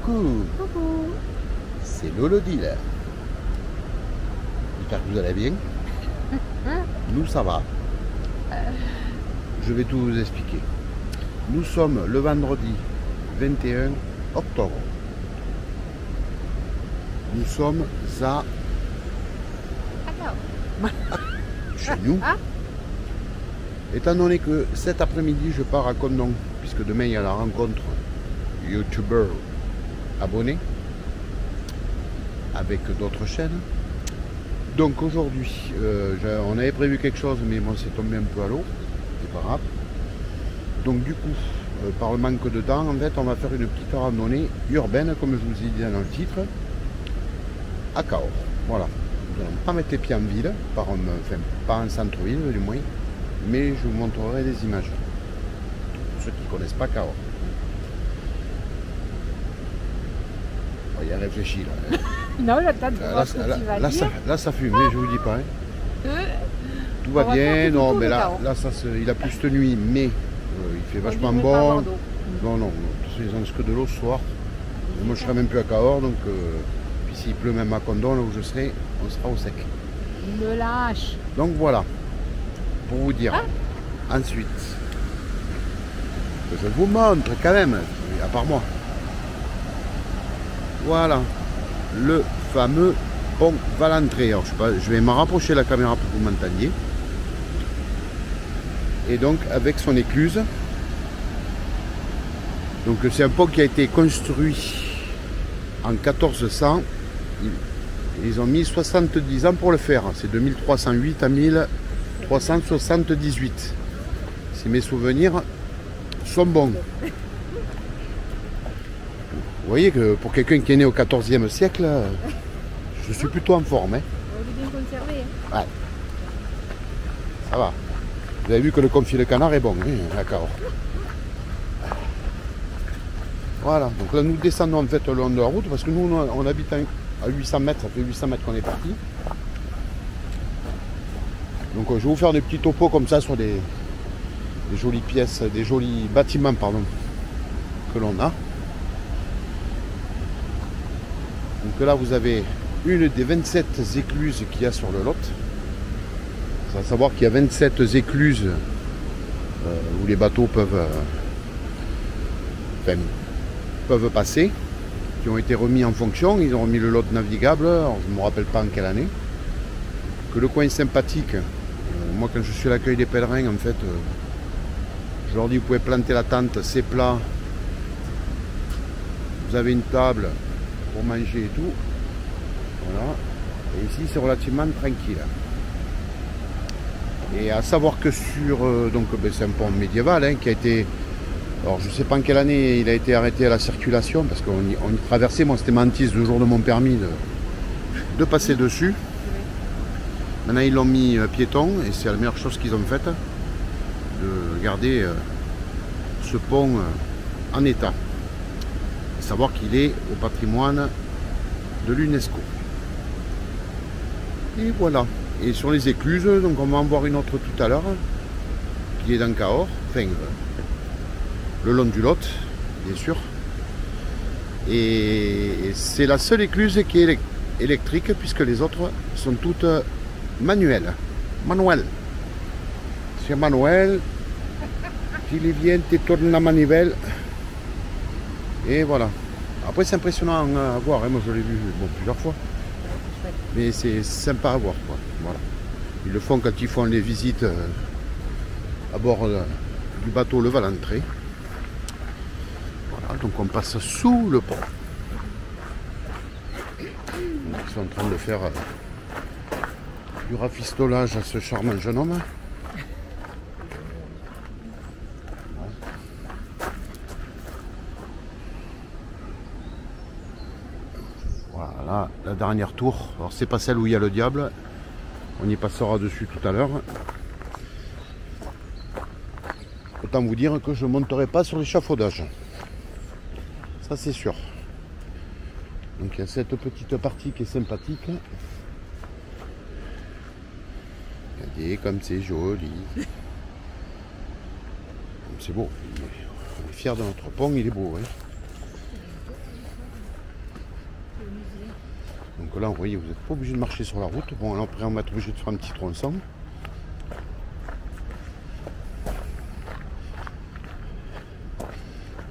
Coucou, c'est Lolo Dealer. J'espère que vous allez bien. Nous, ça va. Je vais tout vous expliquer. Nous sommes le vendredi 21 octobre. Nous sommes à... chez nous. Étant donné que cet après-midi, je pars à Condon, puisque demain, il y a la rencontre YouTuber abonnés avec d'autres chaînes. Donc aujourd'hui, on avait prévu quelque chose, mais bon, c'est tombé un peu à l'eau. C'est pas grave. Donc du coup, par le manque de temps, en fait, on va faire une petite randonnée urbaine, comme je vous ai dit dans le titre, à Cahors. Voilà. Nous n'allons pas mettre les pieds en ville, enfin, pas en centre-ville du moins, mais je vous montrerai des images. Pour ceux qui ne connaissent pas Cahors. Il y a réfléchi là. Non, j'attends de voir ce que tu vas dire. Là, ça fume, mais je vous dis pas. Hein. Tout va bien. Non, mais là il a plus cette nuit, mais il fait vachement bon. Non, ils ont que de l'eau ce soir. Moi, je serai même plus à Cahors, donc puis s'il pleut même à Condon, là où je serai, on sera au sec. Il me lâche. Donc voilà, pour vous dire. Ensuite, je vous montre quand même, à part moi. Voilà, le fameux pont Valentré. Alors, je vais me rapprocher la caméra pour que vous m'entendiez. Et donc, avec son écluse. Donc, c'est un pont qui a été construit en 1400. Ils ont mis 70 ans pour le faire. C'est de 1308 à 1378. Si mes souvenirs sont bons. Vous voyez que pour quelqu'un qui est né au XIVe siècle, je suis plutôt en forme. Hein. On est bien conservé. Hein. Ouais. Ça va. Vous avez vu que le confit de canard est bon, hein, d'accord. Voilà, donc là nous descendons en fait le long de la route parce que nous on habite à 800 mètres, ça fait 800 mètres qu'on est parti. Donc je vais vous faire des petits topos comme ça sur des jolies pièces, des jolis bâtiments pardon, que l'on a. Donc là vous avez une des 27 écluses qu'il y a sur le Lot. Il faut savoir qu'il y a 27 écluses où les bateaux peuvent passer, qui ont été remis en fonction. Ils ont remis le Lot navigable, alors je ne me rappelle pas en quelle année. Que le coin est sympathique. Moi quand je suis à l'accueil des pèlerins, en fait, je leur dis vous pouvez planter la tente, c'est plat. Vous avez une table pour manger et tout. Voilà. Et ici c'est relativement tranquille. Et à savoir que sur c'est un pont médiéval hein, qui a été, alors je sais pas en quelle année il a été arrêté à la circulation parce qu'on y traversait, moi c'était ma hantise le jour de mon permis de passer dessus. Maintenant ils l'ont mis piéton et c'est la meilleure chose qu'ils ont faite de garder ce pont en état. À savoir qu'il est au patrimoine de l'UNESCO. Et voilà. Et sur les écluses, donc on va en voir une autre tout à l'heure, qui est dans Cahors, enfin, le long du Lot, bien sûr. Et c'est la seule écluse qui est électrique, puisque les autres sont toutes manuelles. C'est manuel. Tu les viens, tu tournes la manivelle. Et voilà. Après, c'est impressionnant à voir. Hein. Moi, je l'ai vu plusieurs fois. Mais c'est sympa à voir, quoi. Voilà. Ils le font quand ils font les visites à bord du bateau Le Valentré. Voilà, donc on passe sous le pont. Donc, ils sont en train de faire du rafistolage à ce charmant jeune homme. Voilà, la dernière tour. Alors c'est pas celle où il y a le diable. On y passera dessus tout à l'heure. Autant vous dire que je ne monterai pas sur l'échafaudage. Ça c'est sûr. Donc il y a cette petite partie qui est sympathique. Regardez comme c'est joli. C'est beau. On est fiers de notre pont, il est beau. Hein. Donc là, vous voyez, vous n'êtes pas obligé de marcher sur la route. Bon, alors après, on va être obligé de faire un petit tronçon.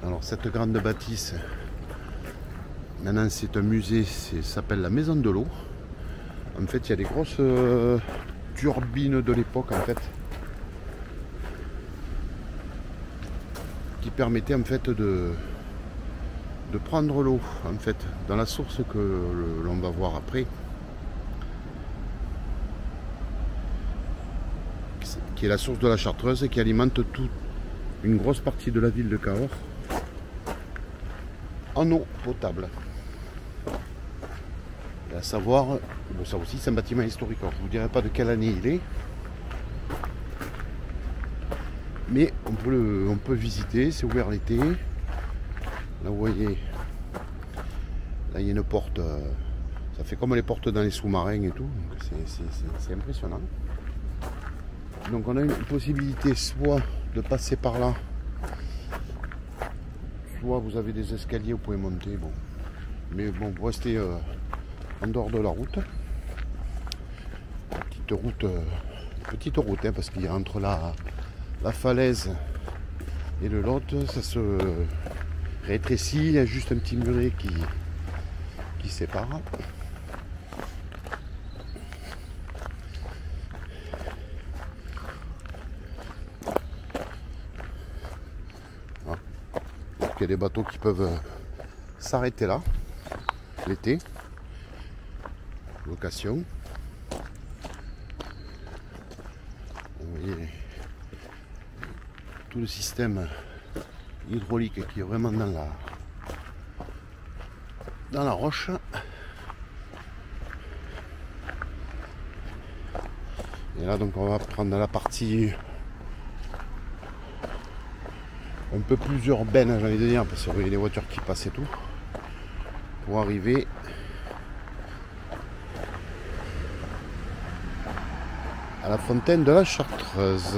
Alors, cette grande bâtisse, maintenant, c'est un musée, ça s'appelle la Maison de l'eau. En fait, il y a des grosses turbines de l'époque, en fait, qui permettaient, en fait, de prendre l'eau, en fait, dans la source que l'on va voir après, qui est la source de la Chartreuse et qui alimente toute une grosse partie de la ville de Cahors en eau potable. Et à savoir, bon, ça aussi c'est un bâtiment historique, alors je ne vous dirai pas de quelle année il est, mais on peut visiter, c'est ouvert l'été. Là vous voyez, là il y a une porte, ça fait comme les portes dans les sous-marins et tout, c'est impressionnant. Donc on a une possibilité soit de passer par là, soit vous avez des escaliers, vous pouvez monter, bon. Mais bon, vous restez en dehors de la route. Petite route, hein, parce qu'il y a entre la falaise et le lot, ça se rétrécit, il y a juste un petit muret qui sépare. Voilà. Donc, il y a des bateaux qui peuvent s'arrêter là l'été, location. Vous voyez tout le système hydraulique qui est vraiment dans la roche. Et là donc on va prendre la partie un peu plus urbaine, j'ai envie de dire, parce que vous voyez les voitures qui passent et tout, pour arriver à la fontaine de la Chartreuse.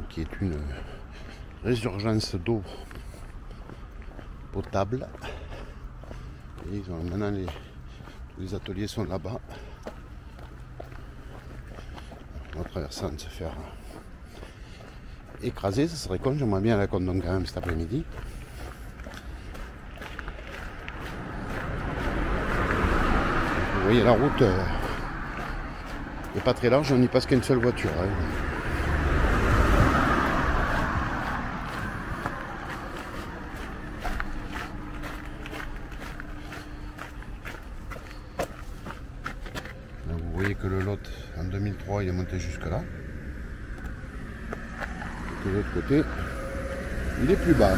Qui est une résurgence d'eau potable. Et ils ont, maintenant tous les ateliers sont là-bas. On va traverser sans se faire écraser, ça serait con, j'aimerais bien aller à Condom quand même cet après-midi. Vous voyez la route n'est pas très large, on n'y passe qu'une seule voiture. Hein. Vous voyez que le lot en 2003 il est monté jusque là. Et que de l'autre côté, il est plus bas.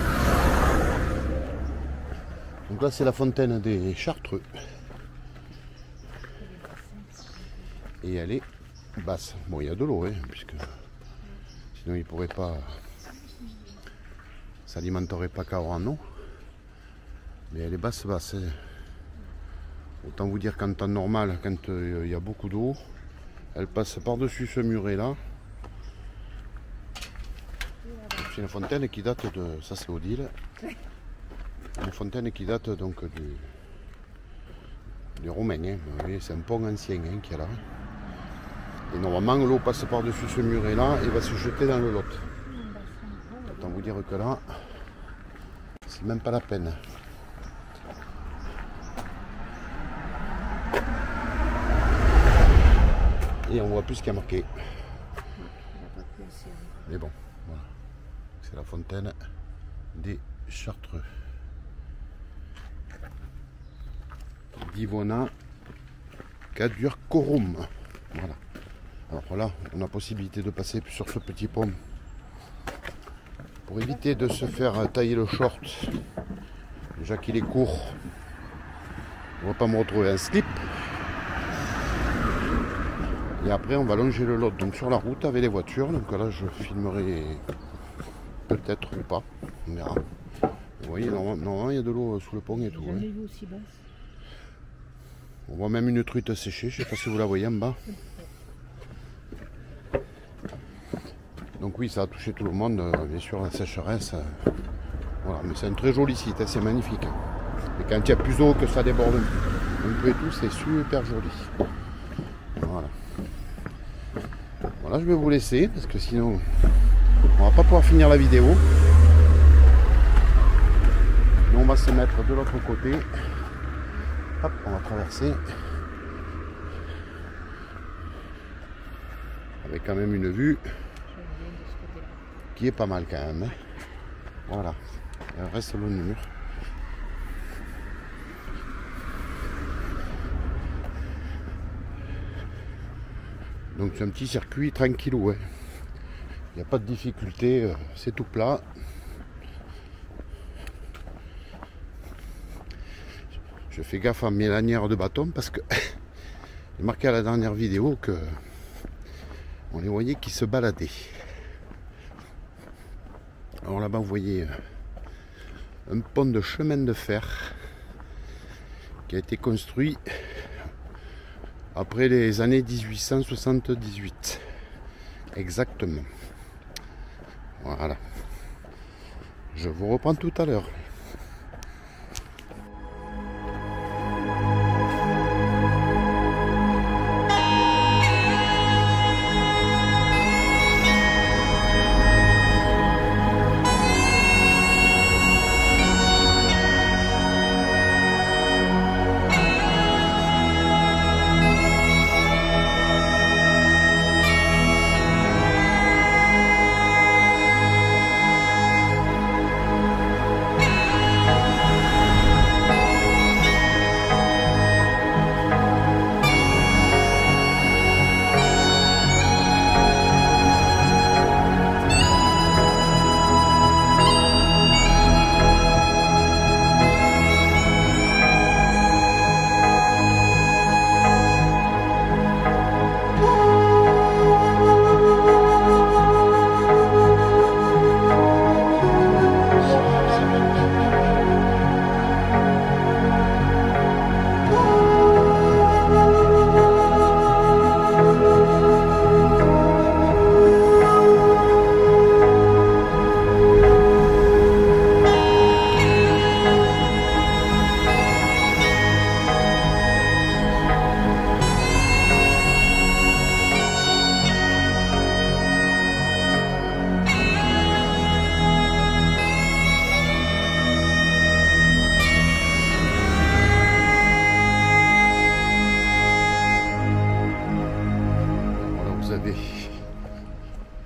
Donc là c'est la fontaine des Chartreux. Et elle est basse. Bon, il y a de l'eau, hein, puisque sinon il pourrait pas, s'alimenterait pas Cahors en eau. Mais elle est basse. Hein. Autant vous dire qu'en temps normal, quand il y a beaucoup d'eau, elle passe par-dessus ce muret là. C'est une fontaine qui date de... Ça c'est Odile. Une fontaine qui date donc des Romains. Hein. C'est un pont ancien hein, qui est là. Et normalement l'eau passe par-dessus ce muret là et va se jeter dans le Lot. Autant vous dire que là, c'est même pas la peine. Et on voit plus ce qu'il y a marqué. Mais bon, voilà. C'est la fontaine des Chartreux. Divona Cadurcorum. Voilà. Alors là, on a possibilité de passer sur ce petit pont pour éviter de se faire tailler le short. Déjà qu'il est court, on ne va pas me retrouver un slip. Et après, on va longer le Lot donc sur la route avec les voitures. Donc là, je filmerai peut-être ou pas. On verra. Vous voyez, normalement, il y a de l'eau sous le pont et tout. Jamais vu aussi basse. On voit même une truite séchée. Je ne sais pas si vous la voyez en bas. Donc oui, ça a touché tout le monde, bien sûr, la sécheresse. Voilà, mais c'est un très joli site, hein, c'est magnifique. Et quand il y a plus d'eau que ça déborde un peu et tout, c'est super joli. Voilà. Voilà, je vais vous laisser, parce que sinon, on va pas pouvoir finir la vidéo. Nous, on va se mettre de l'autre côté. Hop, on va traverser. Avec quand même une vue qui est pas mal quand même. Hein. Voilà, il reste le mur. Donc c'est un petit circuit tranquillou. Hein. Il n'y a pas de difficulté, c'est tout plat. Je fais gaffe à mes lanières de bâton parce que j'ai marqué à la dernière vidéo que on les voyait qui se baladaient. Alors là-bas, vous voyez un pont de chemin de fer qui a été construit après les années 1878. Exactement. Voilà. Je vous reprends tout à l'heure.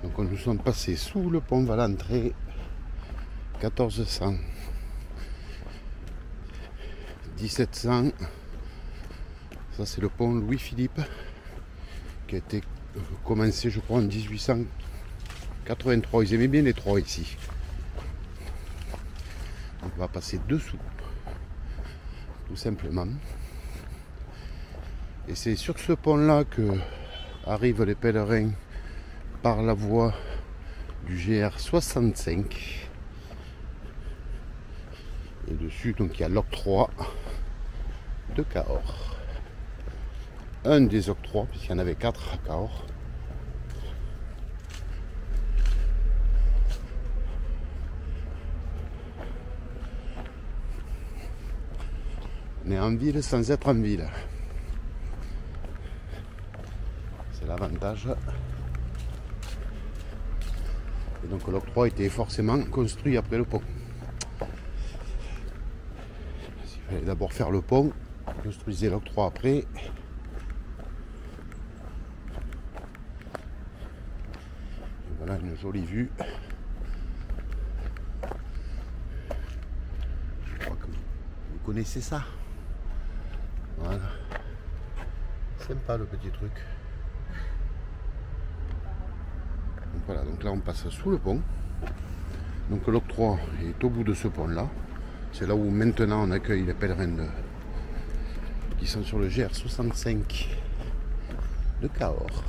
Donc nous sommes passés sous le pont Valentré 1400, 1700. Ça c'est le pont Louis-Philippe qui a été commencé je crois en 1883. Ils aimaient bien les trois ici. Donc on va passer dessous tout simplement. Et c'est sur ce pont là que arrivent les pèlerins par la voie du GR65. Et dessus donc il y a l'octroi de Cahors. Un des octrois, puisqu'il y en avait 4 à Cahors. On est en ville sans être en ville. C'est l'avantage. Et donc l'octroi était forcément construit après le pont. Il fallait d'abord faire le pont, construisez l'octroi après. Et voilà une jolie vue. Je crois que vous connaissez ça. Voilà. Sympa le petit truc. Donc voilà, donc là on passe sous le pont. Donc l'octroi est au bout de ce pont là. C'est là où maintenant on accueille les pèlerins qui sont sur le GR65 de Cahors.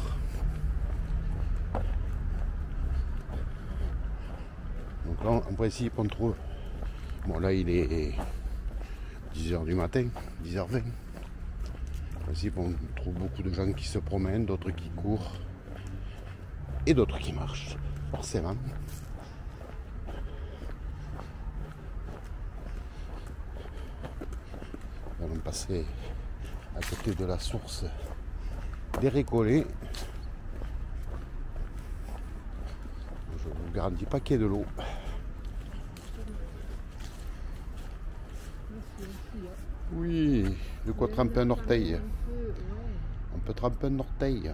Donc là en principe on trouve. Bon là il est 10h du matin, 10h20. En principe on trouve beaucoup de gens qui se promènent, d'autres qui courent et d'autres qui marchent, forcément. Nous allons passer à côté de la source des Récollets. Je vous garantis pas qu'il y ait de l'eau. Oui, de quoi tremper un orteil. On peut tremper un orteil.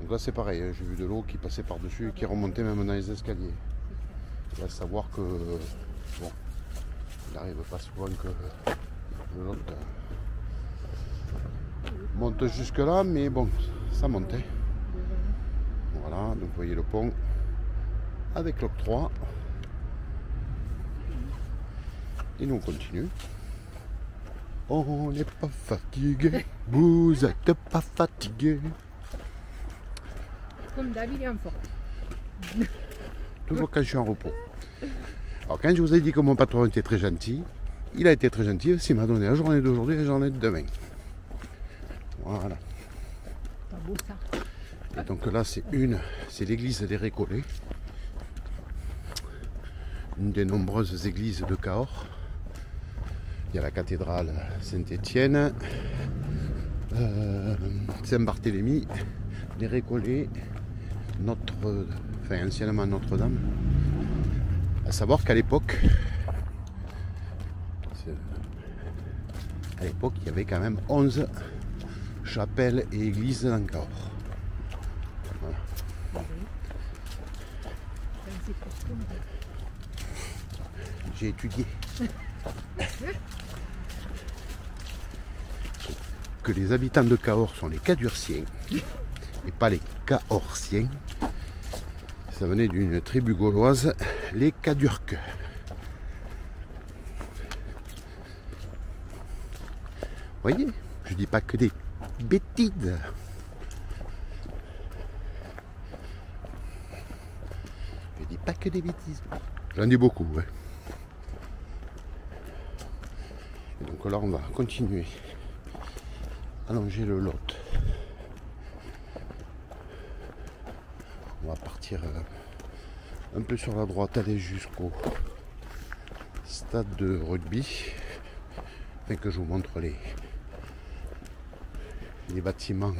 Donc là c'est pareil, j'ai vu de l'eau qui passait par-dessus et qui remontait même dans les escaliers. Il va savoir que bon, il n'arrive pas souvent que l'autre monte jusque là, mais bon, ça montait. Voilà, donc vous voyez le pont avec l'octroi. Et nous on continue. On n'est pas fatigué, vous n'êtes pas fatigué. Comme David est en forme. Toujours quand je suis en repos. Alors quand je vous ai dit que mon patron était très gentil, il a été très gentil aussi, il m'a donné la journée d'aujourd'hui et la journée de demain. Voilà. Pas beau ça. Et donc là c'est l'église des Récollets. Une des nombreuses églises de Cahors. Il y a la cathédrale Saint-Étienne, Saint-Barthélemy, les Récollets, anciennement Notre-Dame. À savoir qu'à l'époque, il y avait quand même 11 chapelles et églises dans Cahors. Voilà. J'ai étudié. Que les habitants de Cahors sont les Cadurciens et pas les Cahorsiens. Ça venait d'une tribu gauloise, les Cadurques. Voyez, je dis pas que des bêtises. Je dis pas que des bêtises. J'en dis beaucoup, ouais. Et donc là, on va continuer à longer le Lot. On va partir un peu sur la droite, aller jusqu'au stade de rugby. Afin que je vous montre les bâtiments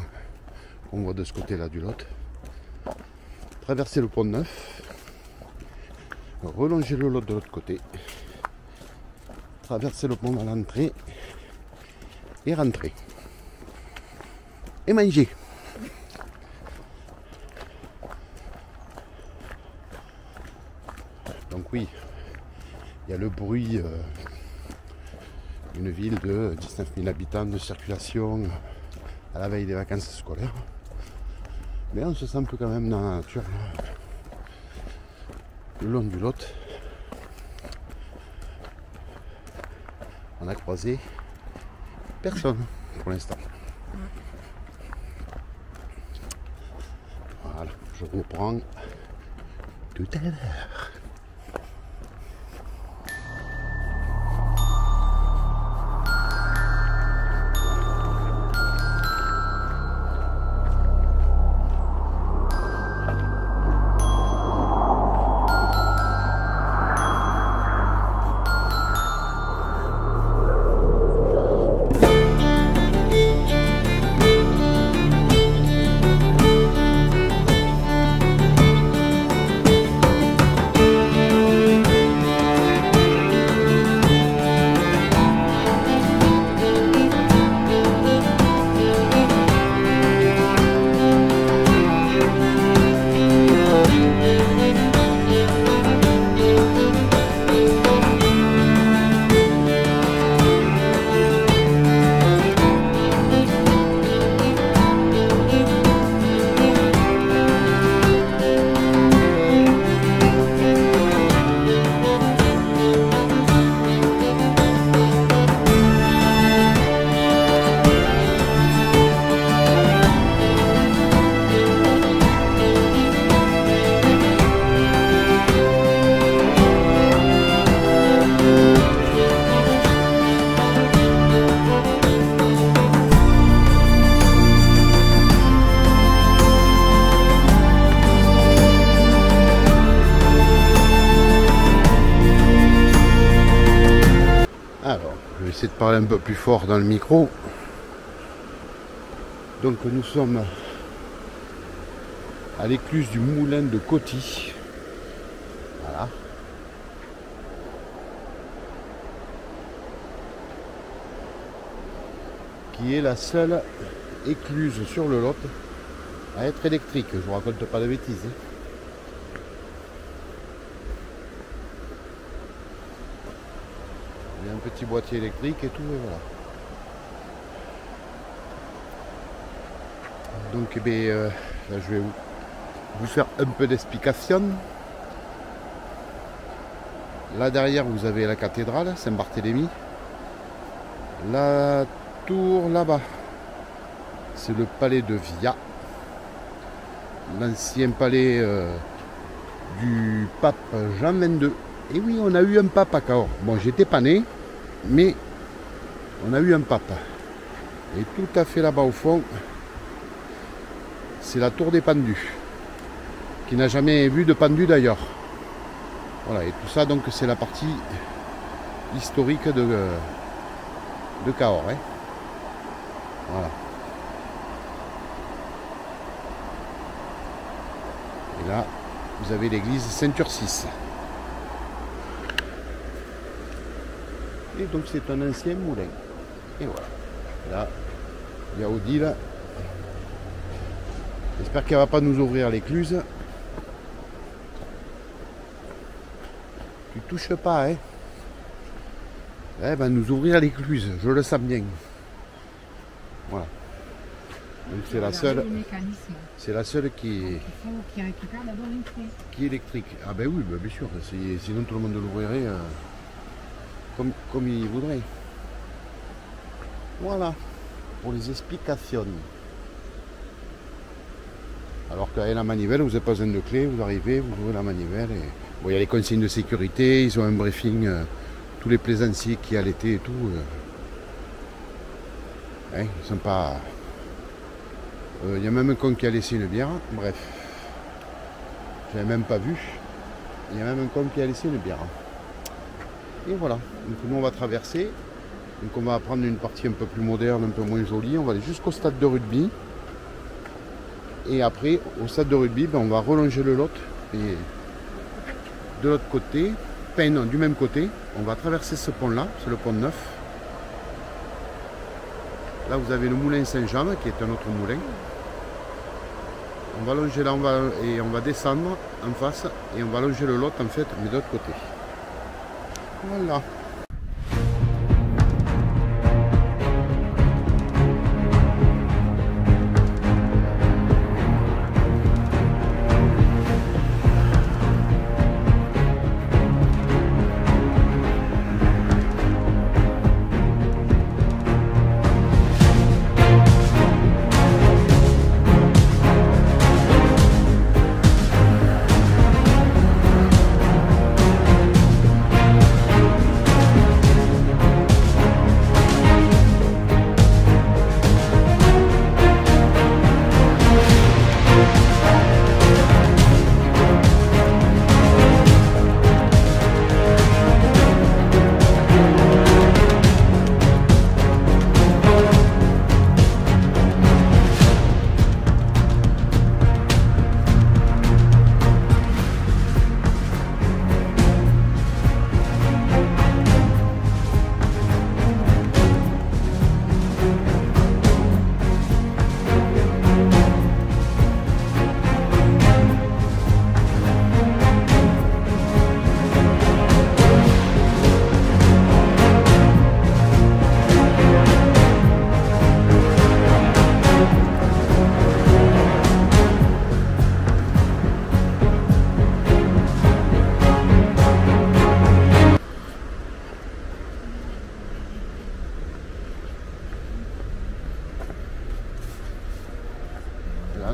qu'on voit de ce côté-là du Lot. Traverser le pont Neuf. Relonger le Lot de l'autre côté. Traverser le pont à l'entrée. Et rentrer. Et manger. Donc oui, il y a le bruit d'une ville de 19 000 habitants de circulation à la veille des vacances scolaires. Mais on se sent un peu quand même dans la nature, là, le long du Lot. On a croisé personne pour l'instant. Voilà, je reprends tout à l'heure. vais essayer de parler un peu plus fort dans le micro. Donc nous sommes à l'écluse du moulin de Coty. Voilà. Qui est la seule écluse sur le Lot à être électrique. Je vous raconte pas de bêtises. Il y a un petit boîtier électrique et tout, et voilà. Donc là, je vais vous faire un peu d'explication. Là derrière vous avez la cathédrale Saint-Barthélemy. La tour là-bas, c'est le palais de Via, l'ancien palais du pape Jean XXII. Et oui, on a eu un pape à Cahors. Bon, j'étais pas né, mais on a eu un pape. Et tout à fait là-bas au fond, c'est la tour des pendus, qui n'a jamais vu de pendu d'ailleurs. Voilà, et tout ça, donc, c'est la partie historique de Cahors. Hein. Voilà. Et là, vous avez l'église Saint-Ursis. Et donc, c'est un ancien moulin. Et voilà. Là, il y a Odile. J'espère qu'elle ne va pas nous ouvrir l'écluse. Tu touches pas, hein. Elle va nous ouvrir l'écluse, je le sens bien. Voilà. Donc c'est la seule. C'est la seule qui récupère d'abord une clé. Qui est électrique. Ah ben oui, ben bien sûr. Sinon tout le monde l'ouvrirait comme il voudrait. Voilà. Pour les explications. Alors qu'avec la manivelle, vous n'avez pas besoin de clé, vous arrivez, vous ouvrez la manivelle et. Bon, il y a les consignes de sécurité, ils ont un briefing, tous les plaisanciers qui à l'été et tout. Hein, ils sont pas. Il y a même un con qui a laissé une bière, bref. Je l'avais même pas vu. Il y a même un con qui a laissé une bière. Et voilà. Donc nous on va traverser. Donc on va prendre une partie un peu plus moderne, un peu moins jolie. On va aller jusqu'au stade de rugby. Et après, au stade de rugby, ben, on va relonger le Lot. Et de l'autre côté, enfin non, du même côté, on va traverser ce pont-là, c'est le pont Neuf. Là, vous avez le moulin Saint-Jean, qui est un autre moulin. On va longer là, on va descendre en face, et on va longer le Lot, en fait, mais de l'autre côté. Voilà.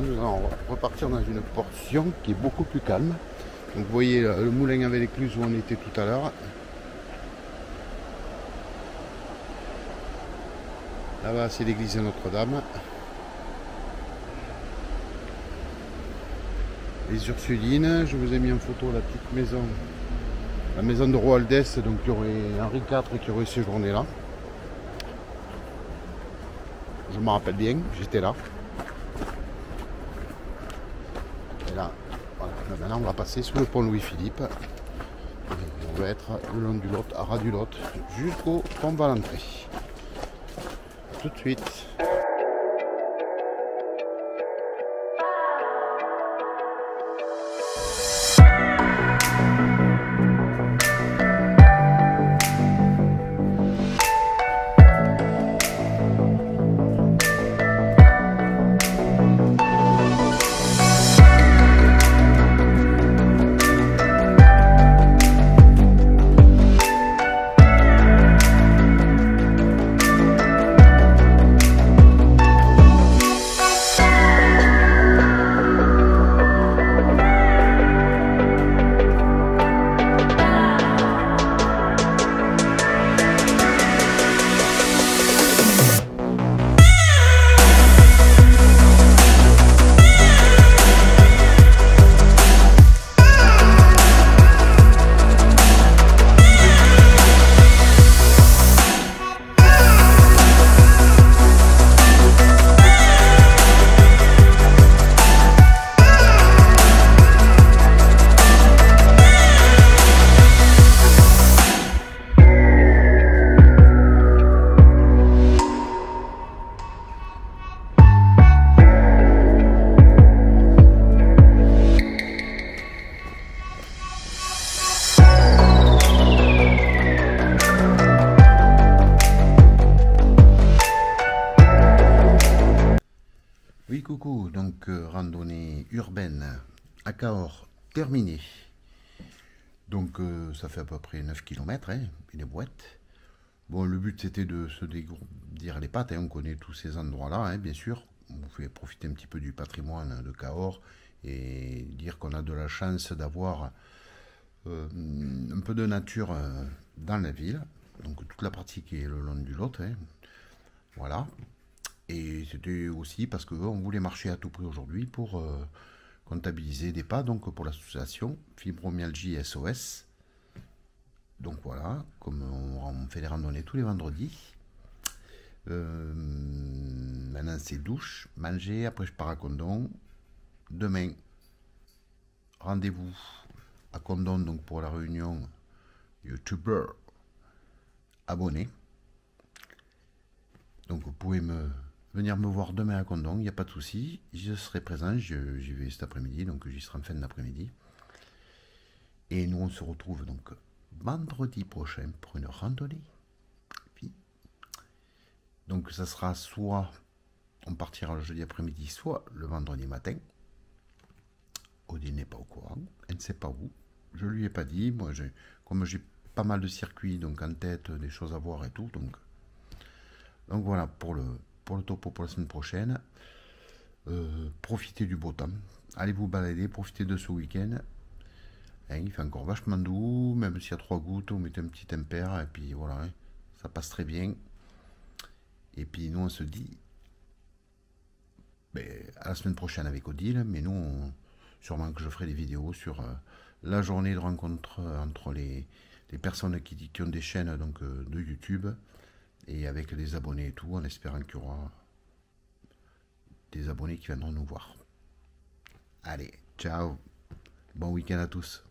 Nous allons repartir dans une portion qui est beaucoup plus calme. Donc vous voyez le moulin avec l'écluse où on était tout à l'heure. Là-bas c'est l'église Notre-Dame. Les Ursulines, je vous ai mis en photo la petite maison, la maison de Roaldès, donc qui aurait Henri IV qui aurait séjourné là. je m'en rappelle bien, j'étais là. Et là, voilà. Maintenant on va passer sous le pont Louis-Philippe. On va être le long du Lot, à ras du Lot, jusqu'au pont Valentré. Tout de suite. Oui, coucou, donc randonnée urbaine à Cahors terminée. Donc ça fait à peu près 9 km, hein, une boîte. Bon, le but c'était de se dégourdir les pattes, hein, on connaît tous ces endroits-là, hein, bien sûr. On vous fait profiter un petit peu du patrimoine de Cahors et dire qu'on a de la chance d'avoir un peu de nature dans la ville. Donc toute la partie qui est le long du Lot, hein, voilà. Et c'était aussi parce qu'on voulait marcher à tout prix aujourd'hui pour comptabiliser des pas, donc pour l'association Fibromyalgie SOS. Donc voilà, comme on fait des randonnées tous les vendredis. Maintenant c'est douche, manger, après je pars à Condom. Demain, rendez-vous à Condom donc pour la réunion YouTuber abonné. Donc vous pouvez venir me voir demain à Condom, il n'y a pas de souci, je serai présent, j'y vais cet après-midi, donc j'y serai en fin d'après-midi. Et nous on se retrouve donc vendredi prochain pour une randonnée. Donc ça sera soit on partira le jeudi après-midi, soit le vendredi matin. Odile n'est pas au courant, elle ne sait pas où, je lui ai pas dit, moi comme j'ai pas mal de circuits donc en tête, des choses à voir et tout, donc voilà pour le topo pour la semaine prochaine. Profitez du beau temps, allez vous balader, profitez de ce week-end. Hein, il fait encore vachement doux, même s'il y a 3 gouttes, on met un petit tempère et puis voilà, hein, ça passe très bien. Et puis nous on se dit à la semaine prochaine avec Odile, mais nous sûrement que je ferai des vidéos sur la journée de rencontre entre les personnes qui ont des chaînes donc, de YouTube et avec les abonnés et tout, en espérant qu'il y aura des abonnés qui viendront nous voir. Allez, ciao, bon week-end à tous.